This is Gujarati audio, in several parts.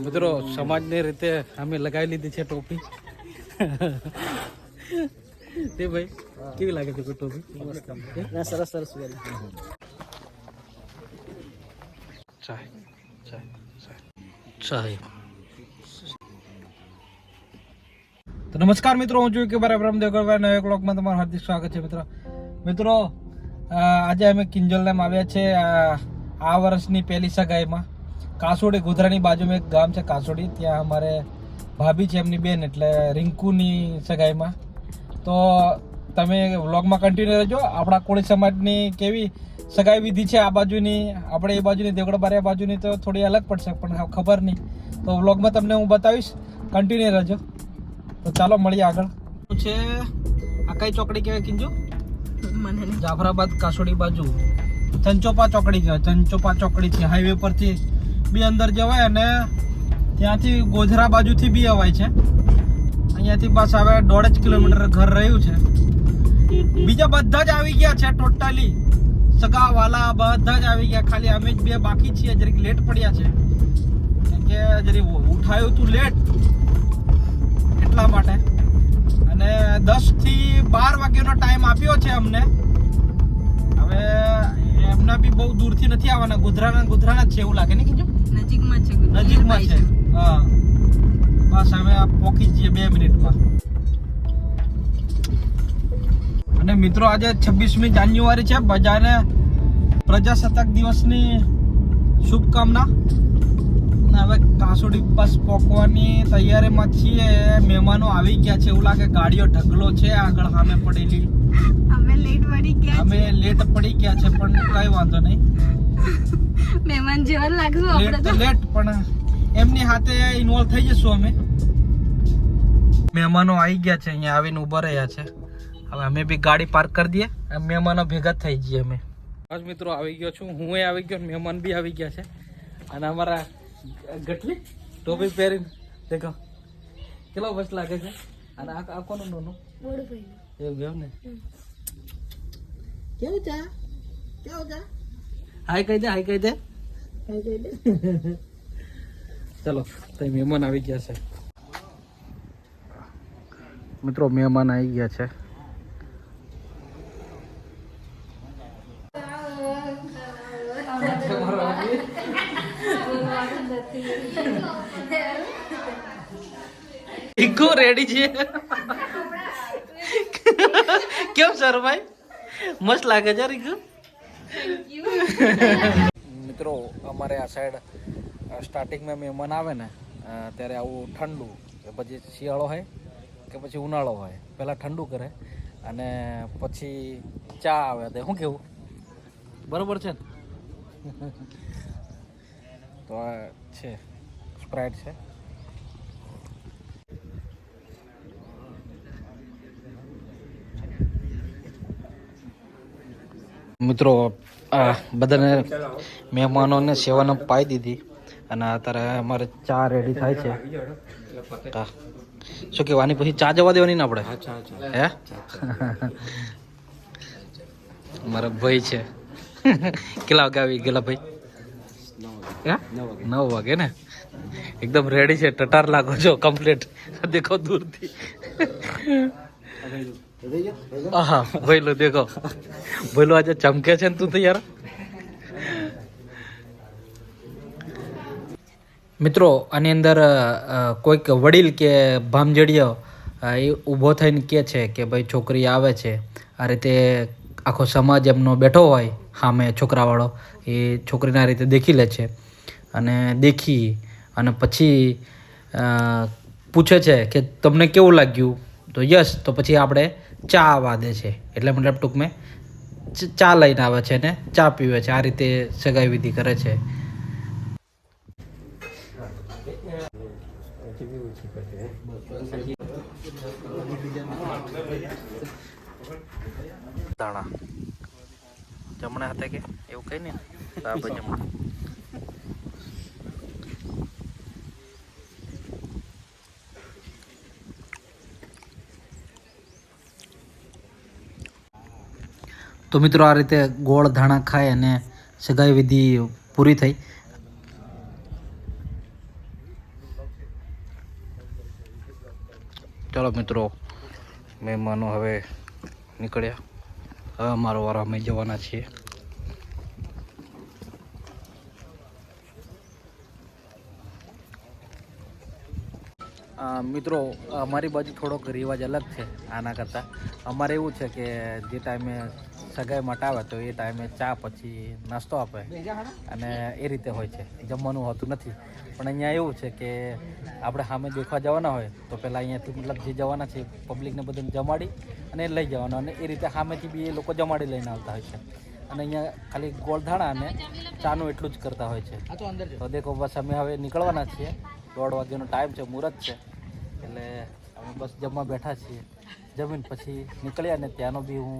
મિત્રો સમાજની રીતે અમે લગાવી લીધી છે ટોપી. તે ભાઈ કેવી લાગે છે ટોપી? સરસ સરસ. ચાય ચાય ચાય. તો નમસ્કાર મિત્રો, હું છું કે બરાબર રામદેવગઢ નવા બ્લોગમાં તમારું હાર્દિક સ્વાગત છે. મિત્રો આજે અમે કિંજલધામ આવ્યા છે આ વર્ષની પહેલી સગાઈમાં. કાસોડી, ગોધરાની બાજુમાં એક ગામ છે કાસોડી, ત્યાં અમારે ભાભી છે એમની બેન, એટલે રિંકુની સગાઈમાં. તો તમે વ્લોગમાં કન્ટિન્યુ રહેજો. આપણા કોળી સમાજની કેવી સગાઈ વિધિ છે આ બાજુની, આપણે એ બાજુની દેવગઢ બારિયા બાજુની તો થોડી અલગ પડશે, પણ ખબર નહીં. તો વ્લોગમાં તમને હું બતાવીશ, કન્ટિન્યુ રહેજો. તો ચાલો મળીએ આગળ. છે આ કઈ ચોકડી કહેવાય કિંજુ? જાફરાબાદ કાસોડી બાજુ ચંચોપા ચોકડી કહેવાય. ચંચોપા ચોકડી છે, હાઈવે પરથી બી અંદર જવાય અને ત્યાંથી ગોધરા બાજુથી બી અવાય છે. અહીંયાથી બસ હવે 1.5 કિલોમીટર ઘર રહ્યું છે. બીજા બધા જ આવી ગયા છે, ટોટલી સગા વાલા બધા જ આવી ગયા. ખાલી અમે જ બે બાકી છીએ, જરીક લેટ પડ્યા છે કે જરીક ઉઠાયું તું લેટ એટલા માટે. અને 10 થી 12 વાગ્યાનો ટાઈમ આપ્યો છે અમને. હવે એમના બી બહુ દૂરથી નથી આવવાના, ગોધરાના જ છે એવું લાગે ને કીધું? નજીકમાં છે. હા બસ અમે પહોંચી જઈએ 2 મિનિટમાં. અને મિત્રો આજે 26મી જાન્યુઆરી છે. બધાને પ્રજાસત્તાક દિવસની શુભકામના. હવે કાસોડી બસ પહોંચવાની તૈયારીમાં છીએ. મહેમાનો આવી ગયા છે એવું લાગે. ગાડીઓ ઢગલો છે આગળ સામે પડેલી. અમે લેટ પડી ગયા છે પણ કઈ વાંધો નહીં. મહેમાન જેવા લાગશું આપણે તો. લેટ પણ એમની સાથે ઇન્વોલ્વ થઈ જશું અમે. મહેમાનો આવી ગયા છે, અહીંયા આવીને ઉભા રહ્યા છે. હવે અમે બી ગાડી પાર્ક કરી દઈએ, મહેમાનો ભેગા થઈ જઈએ અમે. બસ મિત્રો આવી ગયો છું, હું આવી ગયો, મહેમાન બી આવી ગયા છે. અને અમારા ગટલી ટોપી પહેરીને દેખો કેટલો બસ લાગે છે. અને આ કોનું નોનું એવું ગયો ને? કેવું છે? હાય કહી દે. ચલો તો મહેમાન આવી ગયા છે. મિત્રો મહેમાન આવી ગયા છે. ઈકો રેડી છે. કેમ સર ભાઈ મસ્ત લાગે છે રીકુ. મિત્રો અમારે આ સાઈડ સ્ટાર્ટિંગમાં મહેમાન આવે ને ત્યારે આવું ઠંડુ, પછી શિયાળો હોય કે પછી ઉનાળો હોય, પહેલાં ઠંડુ કરે અને પછી ચા આવે. તે શું કેવું, બરોબર છે ને? તો આ છે સ્પ્રાઇટ છે. મિત્રો બધાને મહેમાનોને સેવાને પાઈ દીધી અને અત્યારે અમારે ચા રેડી થાય છે. હા શું કહેવાની, પછી ચા જવા દેવાની ને આપણે? હે મારા ભાઈ છે. કેટલા વાગે આવી ગયેલા ભાઈ? 9 વાગે ને? એકદમ રેડી છે, ટટાર લાગો છો કમ્પ્લીટ. દેખો દૂરથી. હા ભઈલો દેખો, ભઈલો આજે ચમકે છે ને તું તો યાર. મિત્રો આની અંદર કોઈક વડીલ કે ભામજડીયો એ ઊભો થઈને કહે છે કે ભાઈ છોકરી આવે છે. આ રીતે આખો સમાજ એમનો બેઠો હોય સામે, છોકરાવાળો એ છોકરીને આ રીતે દેખી લે છે. અને દેખી અને પછી પૂછે છે કે તમને કેવું લાગ્યું? તો યસ, તો પછી આપણે ચા આવવા દે છે. એટલે મતલબ ટૂંકમાં ચા લઈને આવે છે ને ચા પીવે છે. આ રીતે સગાઈ વિધિ કરે છે. દાણા જમણા હાથે કે એવું કઈ ને જમણા. તો મિત્રો આ રીતે ગોળ ધાણા ખાય અને સગાઈ વિધિ પૂરી થઈ. ચાલો મિત્રો, મહેમાનો હવે નીકળ્યા. હવે અમારો વારો અમે જવાના છીએ. મિત્રો, અમારી બાજુ થોડોક રિવાજ અલગ છે આના કરતાં. અમારે એવું છે કે જે ટાઈમે સગાઈ માટે આવે તો એ ટાઈમે ચા પછી નાસ્તો આપે અને એ રીતે હોય છે, જમવાનું હોતું નથી. પણ અહીંયા એવું છે કે આપણે સામે દેખવા જવાના હોય તો પહેલાં અહીંયાથી મતલબ જે જવાના છે પબ્લિકને બધાને જમાડી અને લઈ જવાનું, અને એ રીતે સામેથી બી એ લોકો જમાડી લઈને આવતા હોય છે. અને અહીંયા ખાલી ગોળધાણા અને ચાનું એટલું જ કરતા હોય છે. તો દેખો, બસ અમે હવે નીકળવાના છીએ. 1:30 વાગ્યાનો ટાઈમ છે, મુહૂર્ત છે, એટલે અમે બસ જમવા બેઠા છીએ. જમીન પછી નીકળ્યા ને ત્યાંનો બી હું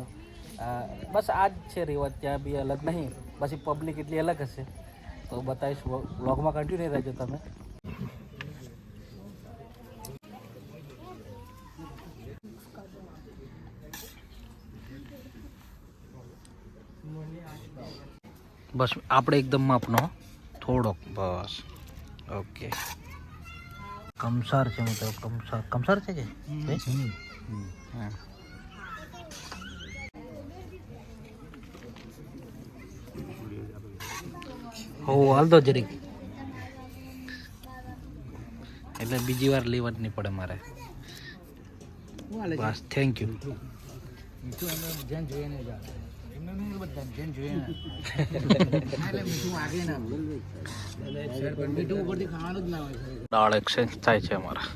બસ આ જ છે રિવાજ, ત્યાં બી અલગ નહીં, પછી પબ્લિક એટલી અલગ હશે તો બતાવીશ. વ્લોગમાં કન્ટિન્યુ રહેજો તમે. બસ આપણે એકદમ માપનો થોડોક, બસ ઓકે. કમસાર છે મિત્રો, કમસાર છે કે હો હાલ દો જરીક, એટલે બીજી વાર લેવા જ નહીં પડે મારે. બસ થેન્ક યુ. દાળ એક્સચેન્જ થાય છે અમારા.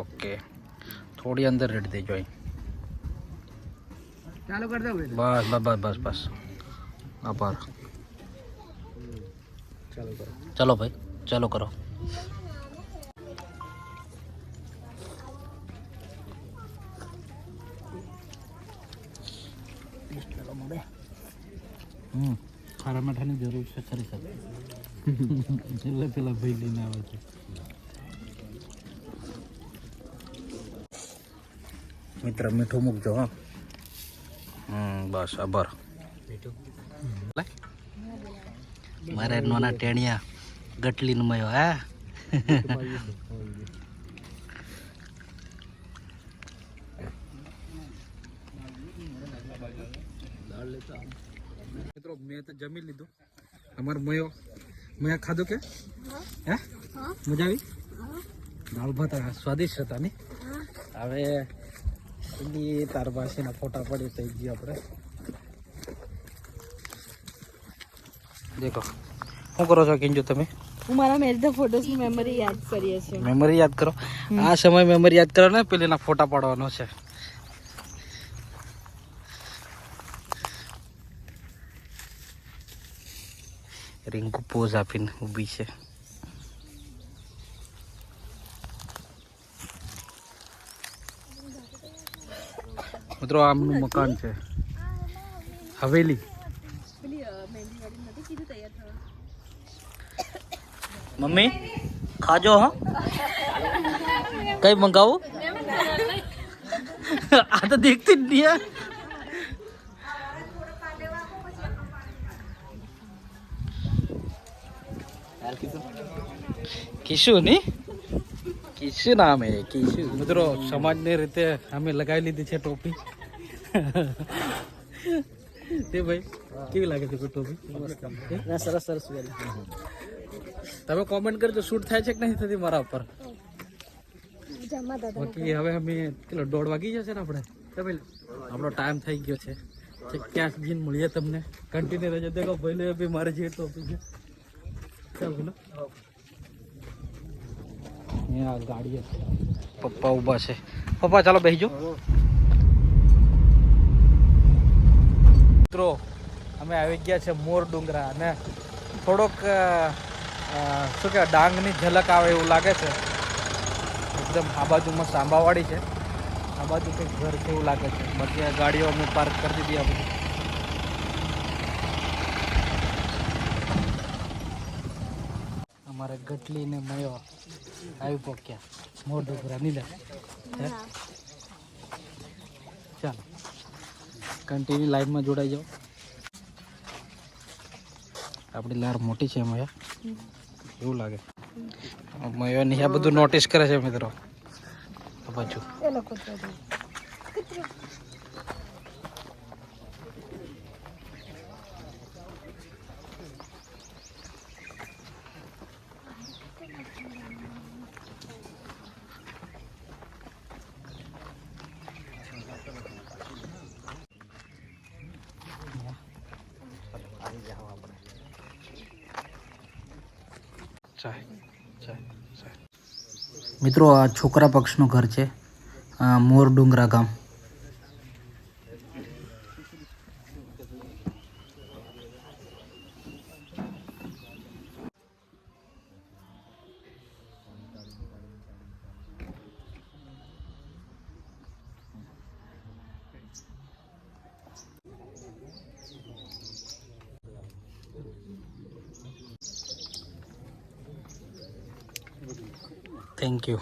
ઓકે, થોડી અંદર રેડી દેજો અહીં. બસ બસ બસ બસ બસ, આભાર. ચાલો ભાઈ, ચાલો કરો. ખારા મીઠાની જરૂર છે ખરી સર, એટલે પેલા ભાઈ લઈને આવે છે. મિત્ર મીઠું મૂકજો. હા બસ આભાર. મારે નાના ટેણિયા ગટલીનું મયો. હા મિત્રો, મેં તો જમી લીધું. અમારો મયા ખાધું કે હે મજા આવી? દાળ ભાત સ્વાદિષ્ટ હતા ને. હવે એની તાર પાસેના ફોટા પડી થઈ ગયો આપણે. દેખો શું કરો છો કિંજુ તમે? હું મારા મેરેજના ફોટોસની મેમરી યાદ કરીએ છીએ. મેમરી યાદ કરો. આ સમય મેમરી યાદ કરો ને, પેલીના ફોટા પાડવાનો છે. રિંકુ પોઝ આપીને ઊભી છે. મિત્રો, આમનું મકાન છે, હવેલી. મમ્મી ખાજો. હા કઈ મંગાવું? આ તો દેખતી જ નહીં. કિશુ ની કિશુ નામ હે, કિશુ. મિત્રો, સમાજની રીતે અમે લગાવી લીધી છે ટોપી. તે ભાઈ કેવી લાગે છે ટોપી? સરસ સરસ. તમે કોમેન્ટ કરજો શૂટ થાય છે કે નહીં થતી મારા ઉપર. બાકી હવે અમે કેટલો 1:30 વાગી જશે ને આપણે. આપણો ટાઈમ થઈ ગયો છે. ક્યાંક જઈને મળીએ તમને. કન્ટિન્યુ રહેજો. દેખો ભાઈ બી મારે જે ટોપી છે. ચાલ બોલો. અહીંયા ગાડી પપ્પા ઊભા છે. પપ્પા ચાલો બેસજો. મિત્રો, અમે આવી ગયા છે મોર ડુંગરા, અને થોડોક શું કહેવાય ડાંગની ઝલક આવે એવું લાગે છે. એકદમ આ બાજુમાં સાંબાવાડી છે, આ બાજુ કંઈક ઘર છે એવું લાગે છે. બાકી આ ગાડીઓ અમે પાર્ક કરી દીધી. આ બધી અમારે ગટલી ને મયો આવી પહોંચ્યા મોર ડુંગરા નીલા. ચાલો કન્ટિન્યુ લાઈનમાં જોડાઈ જાઓ. આપણી લાર મોટી છે મયા એવું લાગે. મયોની આ બધું નોટિસ કરે છે મિત્રો. આ બાજુ મિત્રો આ છોકરા પક્ષનું ઘર છે, મોર ડુંગરા ગામ. Thank you.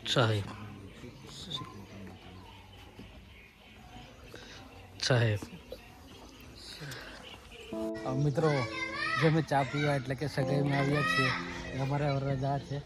સાહેબ મિત્રો જે અમે ચા પીવા એટલે કે સગાઈમાં આવ્યા છીએ, અમારે રજા છે.